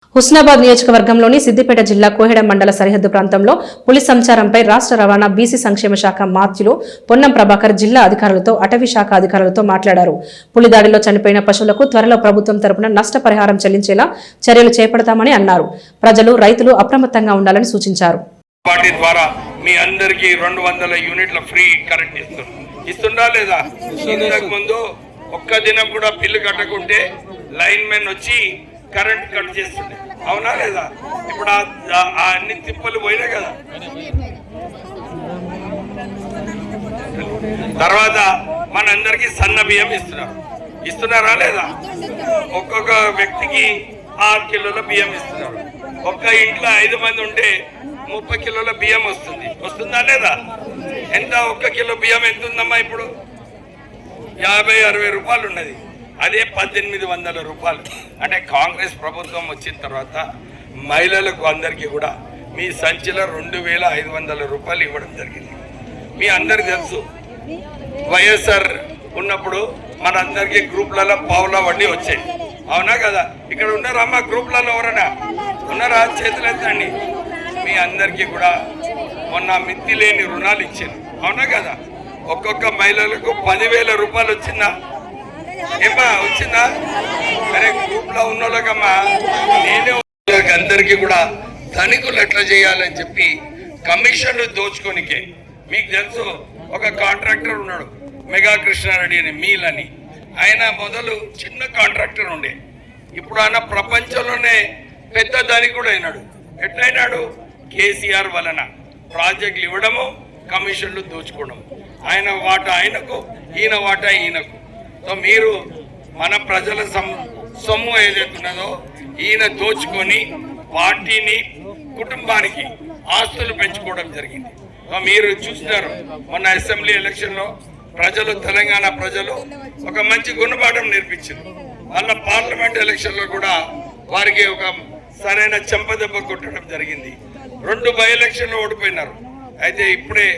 హుస్నాబాద్ నియోజకవర్గంలోని సిద్దిపేట జిల్లా కోహెడ మండల సరిహద్దు ప్రాంతంలో పులి సంచారంపై రాష్ట్ర రవాణా బీసీ సంక్షేమ శాఖ మాత్యులు పొన్నం ప్రభాకర్ జిల్లా అధికారులతో అటవీ శాఖ అధికారులతో మాట్లాడారు. పులి దాడిలో చనిపోయిన పశువులకు త్వరలో ప్రభుత్వం తరపున నష్టపరిహారం చెల్లించేలా చర్యలు చేపడతామని అన్నారు. ప్రజలు, రైతులు అప్రమత్తంగా ఉండాలని సూచించారు. పార్టీ ద్వారా మీ అందరికి 200 యూనిట్ల ఫ్రీ కరెంట్ ఇస్తుందా లేదా? ఇంతకు ముందు ఒక్క దినం కూడా బిల్లు కట్టకుంటే లైన్ మెన్ వచ్చి కరెంట్ కట్ చేస్తుండే, అవునా లేదా? ఇప్పుడు అన్ని తిప్పలు పోయినాయి కదా. తర్వాత మనందరికి సన్న బియ్యం ఇస్తున్నారా లేదా? ఒక్కొక్క వ్యక్తికి 6 కిలోల బియ్యం ఇస్తున్నారు. ఒక్క ఇంట్లో 5 మంది ఉంటే 30 కిలోల బియ్యం వస్తుందా లేదా? ఎంత? 1 కిలో బియ్యం ఎంత ఉందమ్మా ఇప్పుడు? 50-60 రూపాయలు ఉన్నది. అదే 1800 రూపాయలు. అంటే కాంగ్రెస్ ప్రభుత్వం వచ్చిన తర్వాత మహిళలకు అందరికీ కూడా మీ సంచిలో 2500 రూపాయలు ఇవ్వడం జరిగింది. మీ అందరికి తెలుసు, వైఎస్ఆర్ ఉన్నప్పుడు మనందరికీ గ్రూప్లలో పావుల వడ్డీ వచ్చాయి, అవునా కదా? ఇక్కడ ఉన్నారా అమ్మా గ్రూప్లలో? ఎవరన్నా ఉన్నారా? చేతులు ఎత్తండి. మీ అందరికీ కూడా మొన్న మిత్తి లేని రుణాలు ఇచ్చారు, అవునా కదా? ఒక్కొక్క మహిళలకు 10,000 రూపాయలు వచ్చిందా? ఏమా వచ్చిందా? అరే గ్రూప్ లో ఉన్న వాళ్ళకమ్మా, నేనే అందరికీ కూడా ధనికులు ఎట్లా చేయాలని చెప్పి కమిషన్లు దోచుకోనికే. మీకు తెలుసు, ఒక కాంట్రాక్టర్ ఉన్నాడు మెగా కృష్ణారెడ్డి అని, మీల్ అని. ఆయన మొదలు చిన్న కాంట్రాక్టర్ ఉండే, ఇప్పుడు ఆయన ప్రపంచంలోనే పెద్ద ధనికుడు అయినాడు. ఎట్లయినాడు? కేసీఆర్ వలన ప్రాజెక్టులు ఇవ్వడము, కమిషన్లు దోచుకోవడం. ఆయన వాటా ఆయనకు, ఈయన వాటా ఈయనకు. సో మీరు మన ప్రజల సొమ్ము ఏదైతున్నదో ఈయన దోచుకొని పార్టీని, కుటుంబానికి ఆస్తులు పెంచుకోవడం జరిగింది. మీరు చూస్తున్నారు, మొన్న అసెంబ్లీ ఎలక్షన్లో ప్రజలు, తెలంగాణ ప్రజలు ఒక మంచి గుణపాఠం నేర్పించారు. మళ్ళా పార్లమెంట్ ఎలక్షన్లో కూడా వారికి ఒక సరైన చెంపదెబ్బ కొట్టడం జరిగింది. 2 బై ఎలక్షన్లో ఓడిపోయినారు. అయితే ఇప్పుడే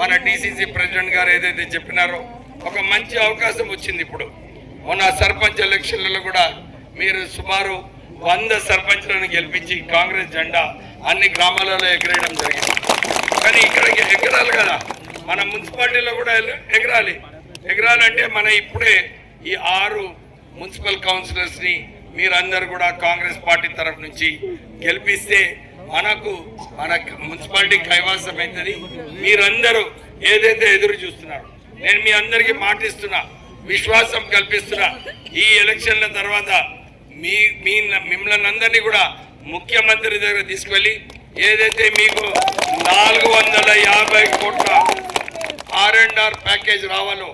మన డిసిసి ప్రెసిడెంట్ గారు ఏదైతే చెప్పినారో ఒక మంచి అవకాశం వచ్చింది. ఇప్పుడు మొన్న సర్పంచ్ ఎలక్షన్లలో కూడా మీరు సుమారు 100 సర్పంచ్లను గెలిపించి కాంగ్రెస్ జెండా అన్ని గ్రామాలలో ఎగరేయడం జరిగింది. కానీ ఇక్కడ ఎగరాలి కదా, మన మున్సిపాలిటీలో కూడా ఎగరాలంటే మన ఇప్పుడే ఈ 6 మున్సిపల్ కౌన్సిలర్స్ని మీరందరూ కూడా కాంగ్రెస్ పార్టీ తరఫు నుంచి గెలిపిస్తే మన మున్సిపాలిటీ కైవాసం అవుతుంది. మీరందరూ ఏదైతే ఎదురు చూస్తున్నారు, నేను మీ అందరికీ మాటిస్తున్నా, విశ్వాసం కల్పిస్తున్నా, ఈ ఎలక్షన్ల తర్వాత మిమ్మల్ని అందరినీ కూడా ముఖ్యమంత్రి దగ్గర తీసుకెళ్ళి ఏదైతే మీకు 450 కోట్ల R&R ప్యాకేజ్ రావాలో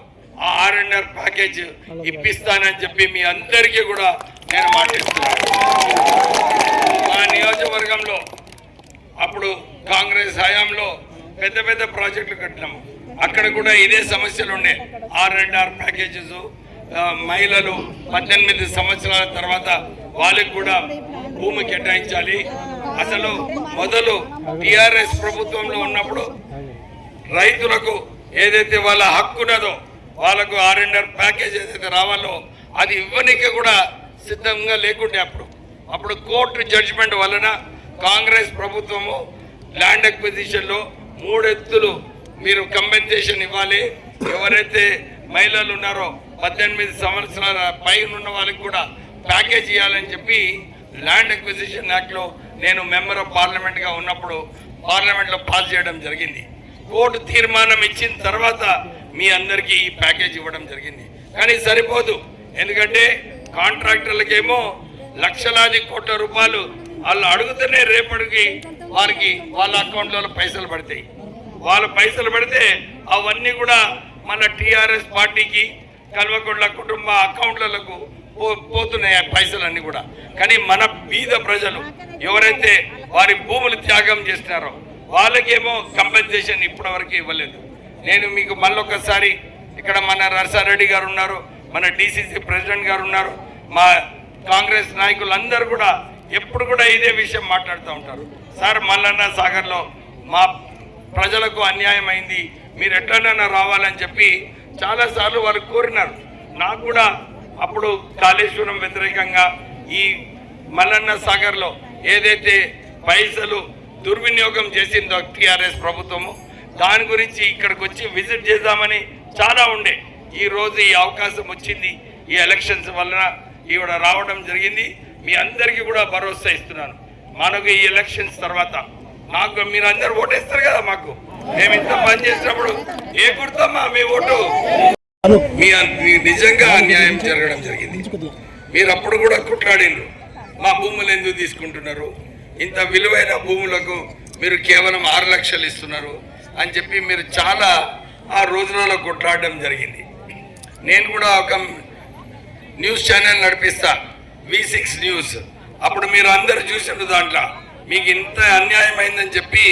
ఆ R&R ప్యాకేజ్ ఇప్పిస్తానని చెప్పి మీ అందరికీ కూడా నేను మాటిస్తున్నాను. మా నియోజకవర్గంలో అప్పుడు కాంగ్రెస్ హయాంలో పెద్ద పెద్ద ప్రాజెక్టులు కట్టినాము. అక్కడ కూడా ఇదే సమస్యలు ఉండే. R&R ప్యాకేజెస్, మహిళలు 18 సంవత్సరాల తర్వాత వాళ్ళకి కూడా భూమి కేటాయించాలి. అసలు మొదలు టిఆర్ఎస్ ప్రభుత్వంలో ఉన్నప్పుడు రైతులకు ఏదైతే వాళ్ళ హక్కు ఉన్నదో వాళ్ళకు R&R ప్యాకేజ్ ఏదైతే రావాలో అది ఇవ్వడానికి కూడా సిద్ధంగా లేకుండే. అప్పుడు కోర్టు జడ్జిమెంట్ వలన కాంగ్రెస్ ప్రభుత్వము ల్యాండ్ అక్విజిషన్లో 3 ఎత్తులు మీరు కంపెన్సేషన్ ఇవ్వాలి. ఎవరైతే మహిళలు ఉన్నారో 18 సంవత్సరాల పైన ఉన్న వాళ్ళకి కూడా ప్యాకేజ్ ఇవ్వాలని చెప్పి ల్యాండ్ అక్విజిషన్ యాక్ట్లో నేను మెంబర్ ఆఫ్ పార్లమెంట్గా ఉన్నప్పుడు పార్లమెంట్లో పాస్ చేయడం జరిగింది. కోర్టు తీర్మానం ఇచ్చిన తర్వాత మీ అందరికీ ఈ ప్యాకేజ్ ఇవ్వడం జరిగింది. కానీ సరిపోదు, ఎందుకంటే కాంట్రాక్టర్లకేమో లక్షలాది కోట్ల రూపాయలు వాళ్ళు అడుగుతూనే రేపటికి వారికి వాళ్ళ అకౌంట్లలో పైసలు పడతాయి. వాళ్ళ పైసలు పడితే అవన్నీ కూడా మన టిఆర్ఎస్ పార్టీకి, కల్వకుంట్ల కుటుంబ అకౌంట్లకు పోతున్నాయి ఆ పైసలన్నీ కూడా. కానీ మన బీద ప్రజలు ఎవరైతే వారి భూములు త్యాగం చేస్తున్నారో వాళ్ళకేమో కంపెన్సేషన్ ఇప్పటివరకు ఇవ్వలేదు. నేను మీకు మళ్ళొకసారి, ఇక్కడ మన నర్సారెడ్డి గారు ఉన్నారు, మన డిసిసి ప్రెసిడెంట్ గారు ఉన్నారు, మా కాంగ్రెస్ నాయకులందరూ కూడా ఎప్పుడు కూడా ఇదే విషయం మాట్లాడుతూ ఉంటారు. సార్, మల్లన్న సాగర్లో మా ప్రజలకు అన్యాయం అయింది, మీరు ఎట్లనైనా రావాలని చెప్పి చాలాసార్లు వాళ్ళు కోరినారు. నాకు కూడా అప్పుడు కాళేశ్వరం వ్యతిరేకంగా ఈ మల్లన్న సాగర్లో ఏదైతే పైసలు దుర్వినియోగం చేసిందో టీఆర్ఎస్ ప్రభుత్వము, దాని గురించి ఇక్కడికి వచ్చి విజిట్ చేద్దామని చాలా ఉండే. ఈరోజు ఈ అవకాశం వచ్చింది, ఈ ఎలక్షన్స్ వలన ఈవిడ రావడం జరిగింది. మీ అందరికీ కూడా భరోసా ఇస్తున్నాను, మనకు ఈ ఎలక్షన్స్ తర్వాత నాకు మీరు అందరు ఓటేస్తారు కదా, మాకు మేము ఇంత పని చేసినప్పుడు ఏ గుర్తమ్మా మీ ఓటు. మీ నిజంగా అన్యాయం జరగడం జరిగింది. మీరు అప్పుడు కూడా కొట్లాడినరు, మా భూములు ఎందుకు తీసుకుంటున్నారు, ఇంత విలువైన భూములకు మీరు కేవలం 6 లక్షలు ఇస్తున్నారు అని చెప్పి మీరు చాలా ఆ రోజులలో కొట్లాడడం జరిగింది. నేను కూడా ఒక న్యూస్ ఛానల్ నడిపిస్తా, V6 న్యూస్. అప్పుడు మీరు అందరు చూసిన దాంట్లో మీకు ఇంత అన్యాయం అయిందని చెప్పి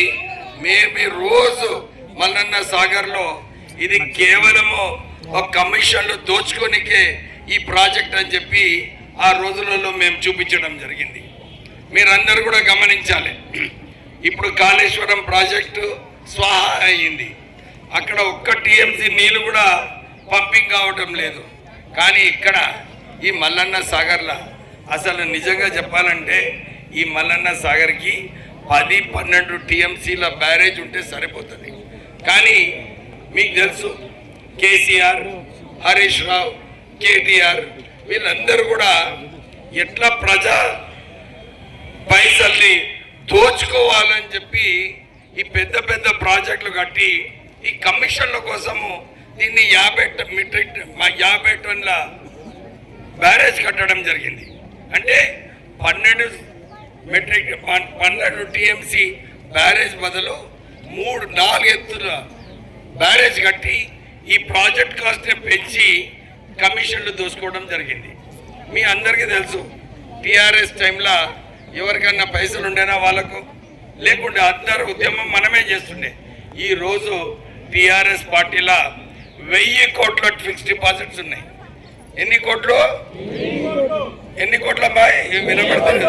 మేము రోజు మల్లన్న సాగర్లో ఇది కేవలము ఒక కమిషన్లు దోచుకోనికే ఈ ప్రాజెక్ట్ అని చెప్పి ఆ రోజులలో మేము చూపించడం జరిగింది. మీరందరూ కూడా గమనించాలి, ఇప్పుడు కాళేశ్వరం ప్రాజెక్టు స్వాహా అయ్యింది, అక్కడ ఒక్క టీఎంసీ నీళ్ళు కూడా పంపింగ్ కావటం లేదు. కానీ ఇక్కడ ఈ మల్లన్న సాగర్లో అసలు నిజంగా చెప్పాలంటే ఈ మల్లన్న సాగర్కి 10-12 టీఎంసీల బ్యారేజ్ ఉంటే సరిపోతుంది. కానీ మీకు తెలుసు కేసీఆర్, హరీష్ రావు, కేటీఆర్ వీళ్ళందరూ కూడా ఎట్లా ప్రజా పైసల్ని దోచుకోవాలని చెప్పి ఈ పెద్ద పెద్ద ప్రాజెక్టులు కట్టి ఈ కమిషన్ల కోసము దీన్ని 50 టన్నుల బ్యారేజ్ కట్టడం జరిగింది. అంటే 12 టీఎంసీ బ్యారేజ్ బదులు 3-4 ఎత్తుల బ్యారేజ్ కట్టి ఈ ప్రాజెక్ట్ కాస్ట్ని పెంచి కమిషన్లు దోసుకోవడం జరిగింది. మీ అందరికీ తెలుసు, టీఆర్ఎస్ టైంలో ఎవరికన్నా పైసలు ఉండేనా వాళ్ళకు లేకుంటే అందరు ఉద్యమం మనమే చేస్తుండే. ఈరోజు టీఆర్ఎస్ పార్టీలో 1000 కోట్ల ఫిక్స్డ్ డిపాజిట్స్ ఉన్నాయి. ఎన్ని కోట్లు అమ్మాయి వినపడుతుంది?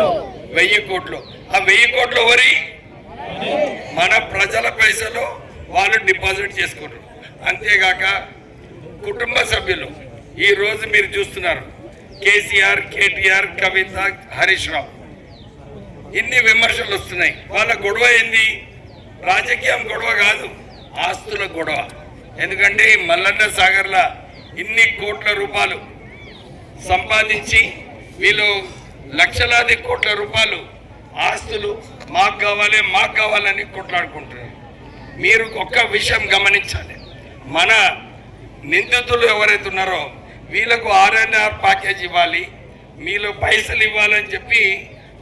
1000 కోట్లు. ఆ 1000 కోట్లు ఎవరి? మన ప్రజల పైసలు వాళ్ళు డిపాజిట్ చేసుకుంటారు. అంతేగాక కుటుంబ సభ్యులు ఈ రోజు మీరు చూస్తున్నారు, కేసీఆర్, కేటీఆర్, కవిత, హరీష్ రావు ఇన్ని విమర్శలు వస్తున్నాయి. వాళ్ళ గొడవ ఏంది? రాజకీయం గొడవ కాదు, ఆస్తుల గొడవ. ఎందుకంటే ఈ మల్లన్న సాగర్లో ఇన్ని కోట్ల రూపాయలు సంపాదించి వీళ్ళు లక్షలాది కోట్ల రూపాయలు ఆస్తులు మాకు కావాలని కొట్లాడుకుంటున్నారు. మీరు ఒక్క విషయం గమనించాలి, మన నిందితులు ఎవరైతే ఉన్నారో వీళ్ళకు R&R ప్యాకేజ్ ఇవ్వాలి, మీలో పైసలు ఇవ్వాలని చెప్పి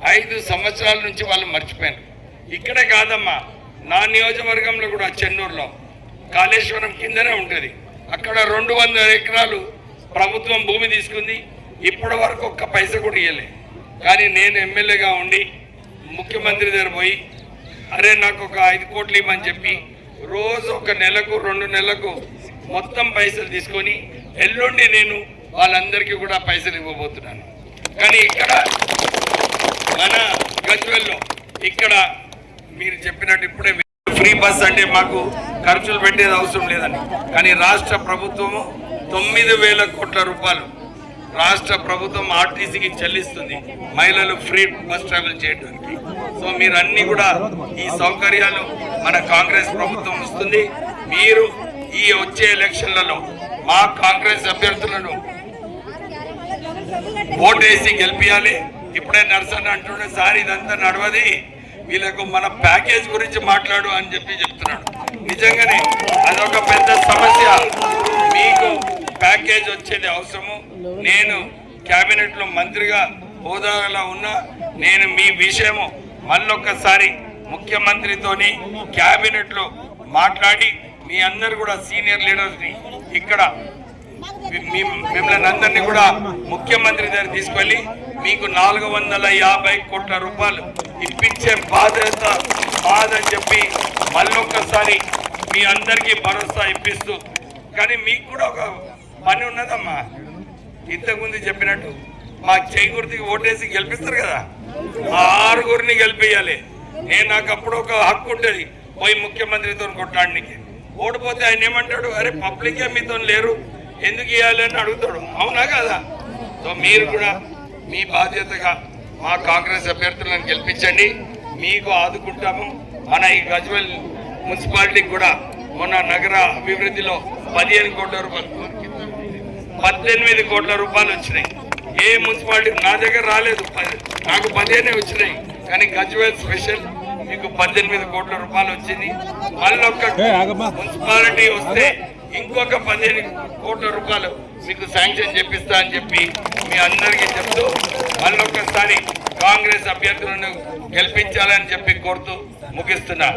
5 సంవత్సరాల నుంచి వాళ్ళు మర్చిపోయారు. ఇక్కడే కాదమ్మా, నా నియోజకవర్గంలో కూడా చెన్నూరులో కాళేశ్వరం కిందనే ఉంటుంది, అక్కడ 200 ఎకరాలు ప్రభుత్వం భూమి తీసుకుంది. ఇప్పటి వరకు ఒక్క పైసా కూడా ఇవ్వలే. కానీ నేను ఎమ్మెల్యేగా ఉండి ముఖ్యమంత్రి దగ్గర పోయి అరే నాకు ఒక 5 కోట్లు ఇవ్వమని చెప్పి రోజు 1 నెలకు 2 నెలలకు మొత్తం పైసలు తీసుకొని ఎల్లుండి నేను వాళ్ళందరికీ కూడా పైసలు ఇవ్వబోతున్నాను. కానీ ఇక్కడ మన గజ్వేల్లో ఇక్కడ మీరు చెప్పినట్టు ఇప్పుడే ఫ్రీ బస్ అంటే మాకు ఖర్చులు పెట్టేది అవసరం లేదని, కానీ రాష్ట్ర ప్రభుత్వము 9,000 కోట్ల రూపాయలు రాష్ట్ర ప్రభుత్వం ఆర్టీసీకి చెల్లిస్తుంది మహిళలు ఫ్రీ బస్ ట్రావెల్ చేయడానికి. సో మీరు అన్ని కూడా ఈ సౌకర్యాలు మన కాంగ్రెస్ ప్రభుత్వం ఇస్తుంది. మీరు ఈ వచ్చే ఎలక్షన్లలో మా కాంగ్రెస్ అభ్యర్థులను ఓటేసి గెలిపియాలి. ఇప్పుడే నర్సన్ అంటుండే సార్ ఇదంతా నడవది, వీళ్ళకు మన ప్యాకేజ్ గురించి మాట్లాడు అని చెప్పి చెప్తున్నాడు. నిజంగానే అదొక పెద్ద సమస్య. మీకు ప్యాకేజ్ వచ్చేది అవసరము. నేను క్యాబినెట్లో మంత్రిగా హోదాలో ఉన్నా, నేను మీ విషయము మళ్ళొక్కసారి ముఖ్యమంత్రితోని క్యాబినెట్లో మాట్లాడి మీ అందరు కూడా సీనియర్ లీడర్స్ని ఇక్కడ మిమ్మల్ని అందరినీ కూడా ముఖ్యమంత్రి దగ్గర తీసుకెళ్ళి మీకు 450 కోట్ల రూపాయలు ఇప్పించే బాధని చెప్పి మళ్ళొక్కసారి మీ అందరికీ భరోసా ఇప్పిస్తూ. కానీ మీకు కూడా ఒక పని ఉన్నదమ్మా, ఇంతకుముందు చెప్పినట్టు మా చేయి గుర్తుకి ఓటేసి గెలిపిస్తారు కదా, ఆ 6గురిని గెలిపియాలి. నాకు అప్పుడు ఒక హక్కు ఉంటుంది పోయి ముఖ్యమంత్రితో కొట్లాడడానికి. ఓడిపోతే ఆయన ఏమంటాడు, అరే పబ్లికే మీతో లేరు ఎందుకు ఇవ్వాలి అని అడుగుతాడు. అవునా కదా? సో మీరు కూడా మీ బాధ్యతగా మా కాంగ్రెస్ అభ్యర్థులను గెలిపించండి, మీకు ఆదుకుంటాము. మన ఈ గజ్వేల్ మున్సిపాలిటీకి కూడా మొన్న నగర అభివృద్ధిలో 15 కోట్ల రూపాయలు 18 కోట్ల రూపాయలు వచ్చినాయి. ఏ మున్సిపాలిటీ నా దగ్గర రాలేదు, నాకు 15 వచ్చినాయి. కానీ గజ్వేల్ స్పెషల్ మీకు 18 కోట్ల రూపాయలు వచ్చింది. మళ్ళీ ఒక్క మున్సిపాలిటీ వస్తే ఇంకొక 15 కోట్ల రూపాయలు మీకు శాంక్షన్ చేపిస్తా అని చెప్పి మీ అందరికీ చెప్తూ మళ్ళొక్కసారి కాంగ్రెస్ అభ్యర్థులను గెలిపించాలని చెప్పి కోరుతూ ముగిస్తున్నా.